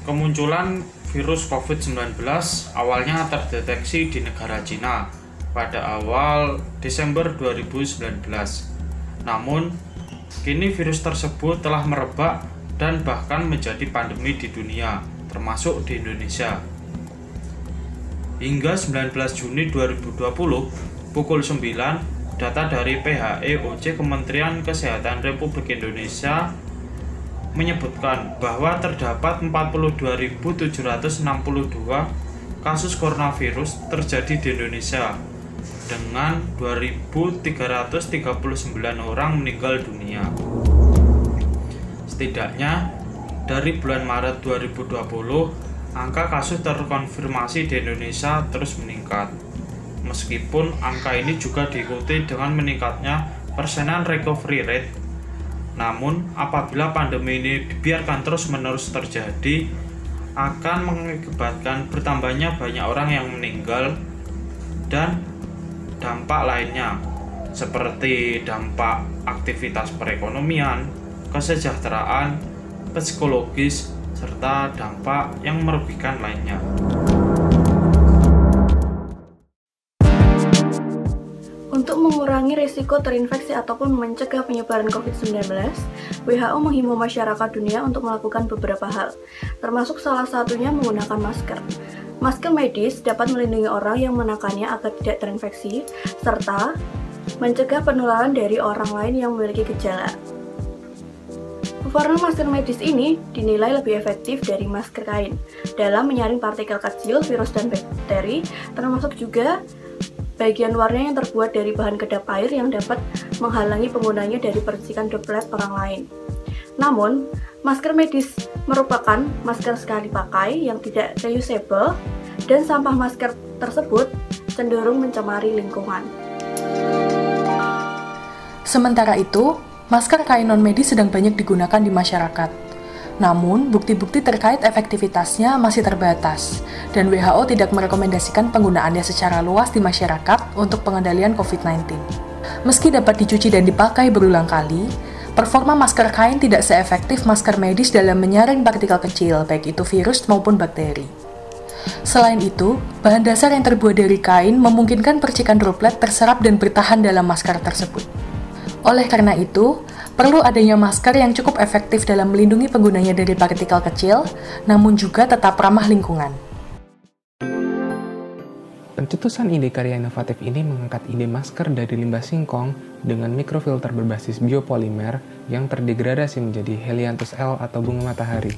Kemunculan virus COVID-19 awalnya terdeteksi di negara Cina pada awal Desember 2019. Namun, kini virus tersebut telah merebak dan bahkan menjadi pandemi di dunia, termasuk di Indonesia. Hingga 19 Juni 2020, pukul 9, data dari PHEOC Kementerian Kesehatan Republik Indonesia menyebutkan bahwa terdapat 42.762 kasus coronavirus terjadi di Indonesia dengan 2.339 orang meninggal dunia. Setidaknya dari bulan Maret 2020, angka kasus terkonfirmasi di Indonesia terus meningkat. Meskipun angka ini juga diikuti dengan meningkatnya persenan recovery rate. Namun, apabila pandemi ini dibiarkan terus-menerus terjadi, akan mengakibatkan bertambahnya banyak orang yang meninggal dan dampak lainnya, seperti dampak aktivitas perekonomian, kesejahteraan, psikologis, serta dampak yang merugikan lainnya. Untuk mengurangi risiko terinfeksi ataupun mencegah penyebaran COVID-19, WHO menghimbau masyarakat dunia untuk melakukan beberapa hal, termasuk salah satunya menggunakan masker. Masker medis dapat melindungi orang yang mengenakannya agar tidak terinfeksi, serta mencegah penularan dari orang lain yang memiliki gejala. Pewarna masker medis ini dinilai lebih efektif dari masker kain dalam menyaring partikel kecil, virus, dan bakteri, termasuk juga bagian warna yang terbuat dari bahan kedap air yang dapat menghalangi penggunanya dari percikan droplet orang lain. Namun, masker medis merupakan masker sekali pakai yang tidak reusable dan sampah masker tersebut cenderung mencemari lingkungan. Sementara itu, masker kain non-medis sedang banyak digunakan di masyarakat. Namun, bukti-bukti terkait efektivitasnya masih terbatas, dan WHO tidak merekomendasikan penggunaannya secara luas di masyarakat untuk pengendalian COVID-19. Meski dapat dicuci dan dipakai berulang kali, performa masker kain tidak seefektif masker medis dalam menyaring partikel kecil, baik itu virus maupun bakteri. Selain itu, bahan dasar yang terbuat dari kain memungkinkan percikan droplet terserap dan bertahan dalam masker tersebut. Oleh karena itu, perlu adanya masker yang cukup efektif dalam melindungi penggunanya dari partikel kecil, namun juga tetap ramah lingkungan. Pencetusan ide karya inovatif ini mengangkat ide masker dari limbah singkong dengan mikrofilter berbasis biopolimer yang terdegradasi menjadi helianthus L atau bunga matahari.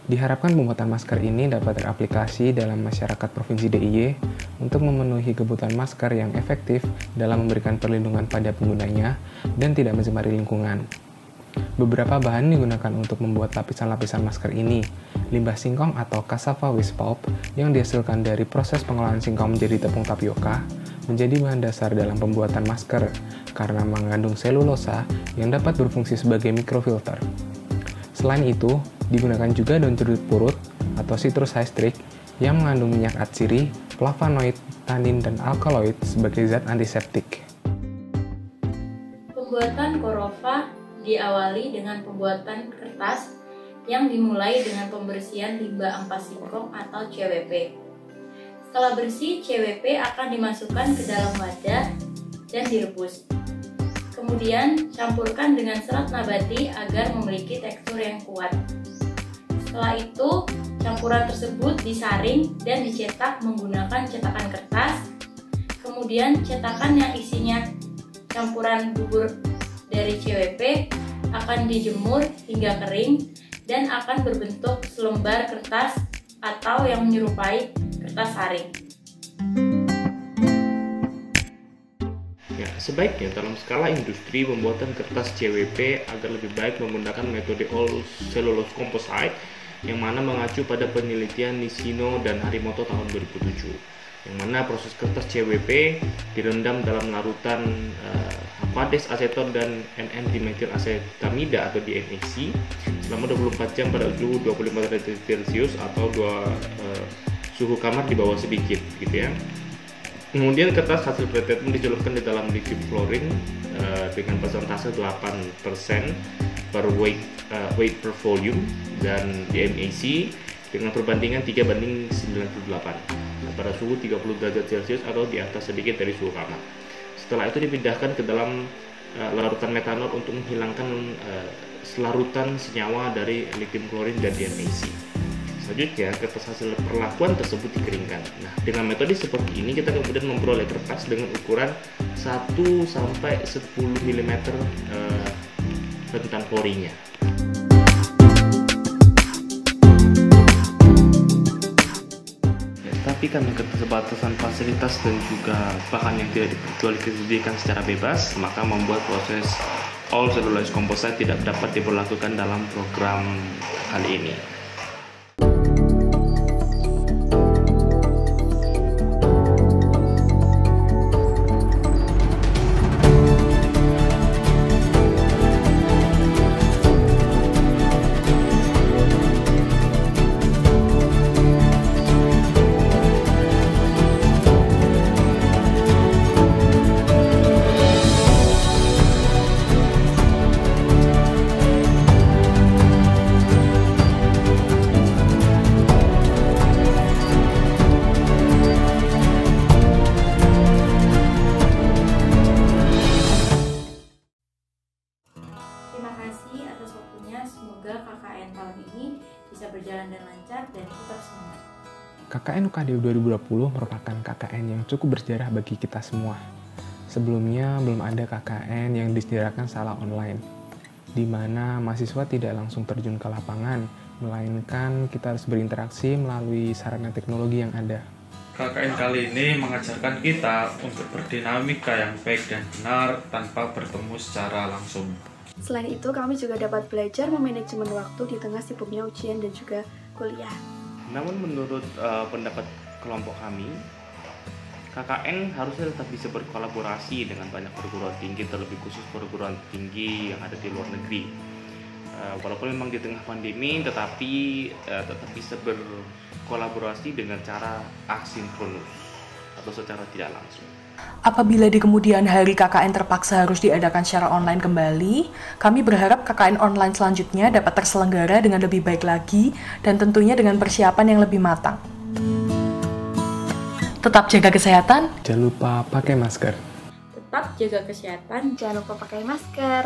Diharapkan pembuatan masker ini dapat teraplikasi dalam masyarakat Provinsi DIY untuk memenuhi kebutuhan masker yang efektif dalam memberikan perlindungan pada penggunanya dan tidak mencemari lingkungan. Beberapa bahan digunakan untuk membuat lapisan-lapisan masker ini, limbah singkong atau cassava waste pulp yang dihasilkan dari proses pengolahan singkong menjadi tepung tapioka, menjadi bahan dasar dalam pembuatan masker karena mengandung selulosa yang dapat berfungsi sebagai mikrofilter. Selain itu, digunakan juga daun jeruk purut atau citrus hystrix yang mengandung minyak atsiri, flavonoid, tanin, dan alkaloid sebagai zat antiseptik. Pembuatan Korova diawali dengan pembuatan kertas yang dimulai dengan pembersihan limbah ampas singkong atau CWP. Setelah bersih, CWP akan dimasukkan ke dalam wadah dan direbus. Kemudian, campurkan dengan serat nabati agar memiliki tekstur yang kuat. Setelah itu, campuran tersebut disaring dan dicetak menggunakan cetakan kertas. Kemudian, cetakan yang isinya campuran bubur dari CWP akan dijemur hingga kering dan akan berbentuk selembar kertas atau yang menyerupai kertas saring. Ya, sebaiknya dalam skala industri pembuatan kertas CWP agar lebih baik menggunakan metode all cellulose composite yang mana mengacu pada penelitian Nishino dan Harimoto tahun 2007, yang mana proses kertas CWP direndam dalam larutan aqueous aseton dan NN-dimetil asetamida atau DNAC selama 24 jam pada suhu 25 derajat Celcius atau suhu kamar di bawah sedikit, gitu ya. Kemudian kertas hasil pretreatment dicelupkan di dalam liquid fluorine dengan persentase 8% per weight per volume, dan DMAC dengan perbandingan 3:98 pada suhu 30 derajat Celcius atau di atas sedikit dari suhu kamar. Setelah itu dipindahkan ke dalam larutan metanol untuk menghilangkan selarutan senyawa dari litium klorin dan DMAC. Selanjutnya, kertas hasil perlakuan tersebut dikeringkan. Nah, dengan metode seperti ini kita kemudian memperoleh kertas dengan ukuran 1 sampai 10 mm rentan porinya. Tapi karena keterbatasan fasilitas dan juga bahan yang tidak dijualbelikan secara bebas, maka membuat proses all cellulose composite tidak dapat diberlakukan dalam program kali ini. Terima kasih atas waktunya. Semoga KKN tahun ini bisa berjalan dan lancar dan tetap semangat. KKN UKD 2020 merupakan KKN yang cukup bersejarah bagi kita semua. Sebelumnya belum ada KKN yang disediakan secara online, di mana mahasiswa tidak langsung terjun ke lapangan, melainkan kita harus berinteraksi melalui sarana teknologi yang ada. KKN kali ini mengajarkan kita untuk berdinamika yang baik dan benar tanpa bertemu secara langsung. Selain itu, kami juga dapat belajar memanajemen waktu di tengah sibuknya ujian dan juga kuliah. Namun menurut pendapat kelompok kami, KKN harusnya tetap bisa berkolaborasi dengan banyak perguruan tinggi, terlebih khusus perguruan tinggi yang ada di luar negeri. Walaupun memang di tengah pandemi, tetapi tetap bisa berkolaborasi dengan cara asinkronus atau secara tidak langsung. Apabila di kemudian hari KKN terpaksa harus diadakan secara online kembali, kami berharap KKN online selanjutnya dapat terselenggara dengan lebih baik lagi dan tentunya dengan persiapan yang lebih matang. Tetap jaga kesehatan. Jangan lupa pakai masker. Tetap jaga kesehatan. Jangan lupa pakai masker.